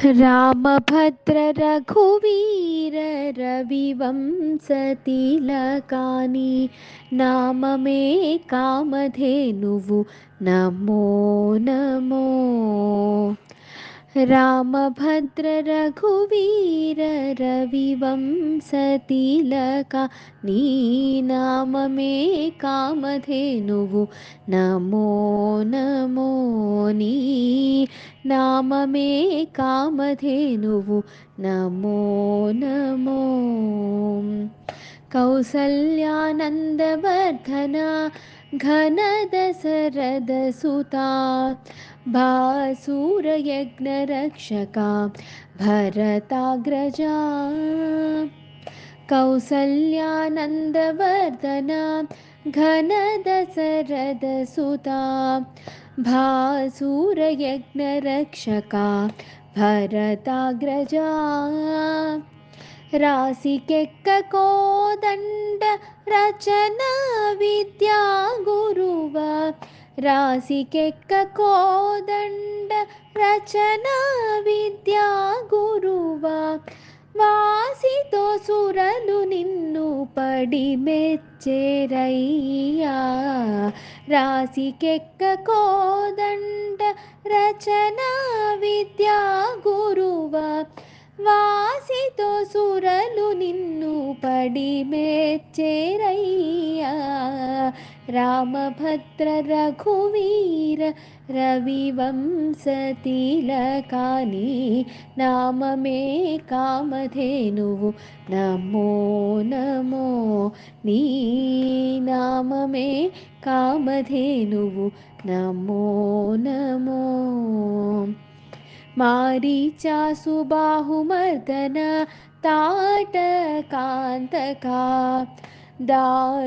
रामभद्र रघुवीर रविवंशतिलकानि नाम मे कामधेनुवु नमो नमो रामभद्र रघुवीर रविवंशतिलका नी नाम मे कामधेनुवु नमो नमो नी नाम मे कामधेनुवु नमो नमो कौसल्यानन्दवर्धना घनदशरथसुता भासूरयज्ञरक्षका भरताग्रजा कौसल्यानन्दवर्धना घनदशरथसुता भासूरयज्ञरक्षका भरताग्रजा रासिकेक्ककोदण्ड रचना विद्या गुरुव रासिकेक्ककोदण्ड रचना विद्या गुरुव వాసితో సురలు నిన్ను పడి మెచ్చేరయ్యా రాసికెక్క కోదండ రచనా విద్యా గురువ వాసితో సురలు నిన్ను పడి మెచ్చేరయ్యా రామభద్ర రఘువీర रविवंशतिलकानि नाम मे कामधेनुवु नमो नमो नी नाम मे कामधेनुवु नमो नमो मारीचासुबाहुमर्दन ताटकान्तका दारुणवीरशेखरा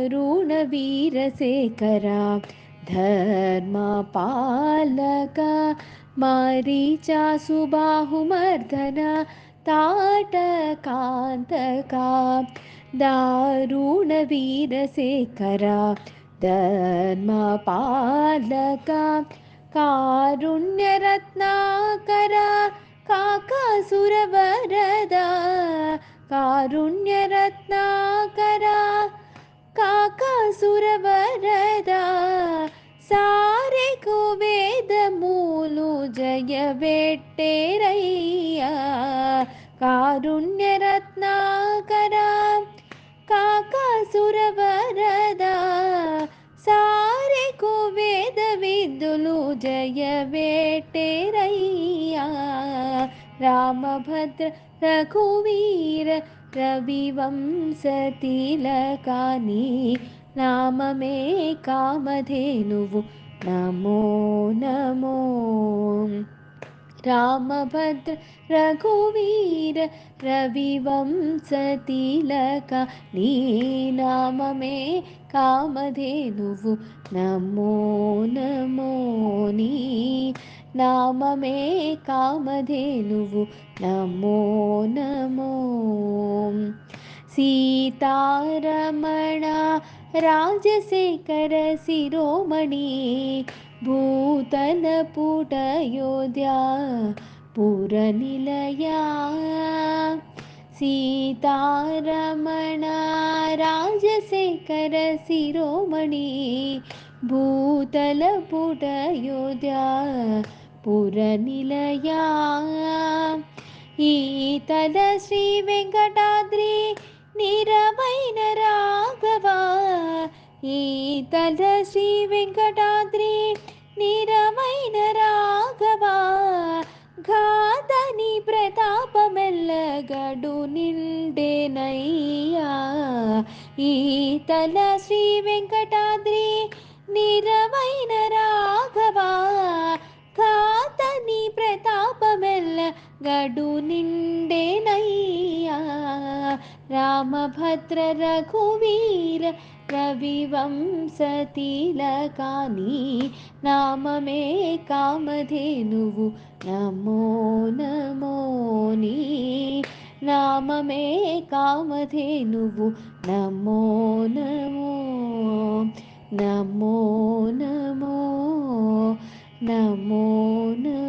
धर्मपालक मारीचासुबाहुमर्दन ताटकान्तका दारुणवीरशेखरा धर्मपालक कारुण्यरत्नाकरा काकासुरवरदा कारुण्यरत्नाकरा काकासुरवरदा सारेको वेदमूलु जयवेट्टेरय्या कारुण्यरत्नाकरा काकासुरवरदा सारेको वेदविद्युलु जयवेट्टेरय्या रामभद्र रघुवीर रविवंशतिलकानि नाम मे कामधेनुवु नमो नमो रामभद्र रघुवीर रविवंशतिलकानि नाम मे कामधेनुवु नमो नमो नी नाम मे कामधेनुवु नमो नमो सीतारमणा राजशेखर शिरोमणि भूतलपुटयोध्या पुरनिलया सीतारमणा राजशेखर शिरोमणि भूतलपुटयोध्या पुरनिलया ఈతల శ్రీ వెంకటాద్రి నిరవైన రాఘవ ఈతల శ్రీ వెంకటాద్రి నిరవైన రాఘవ ఘాతని ప్రతాపమెల్లగడు నిండెనయ్యా ఈతల శ్రీ వెంకటాద్రి నిరవైన రాఘవ ఘాతని ప్రతాపమెల్ల గడు నిండెనయ్యా రామభద్ర రఘువీర రవివంశతిలకాని నామ మే కామధేనువు నమో నమో నీ నామ మే కామధేనువు నమో నమో నమో నమో నమో నమో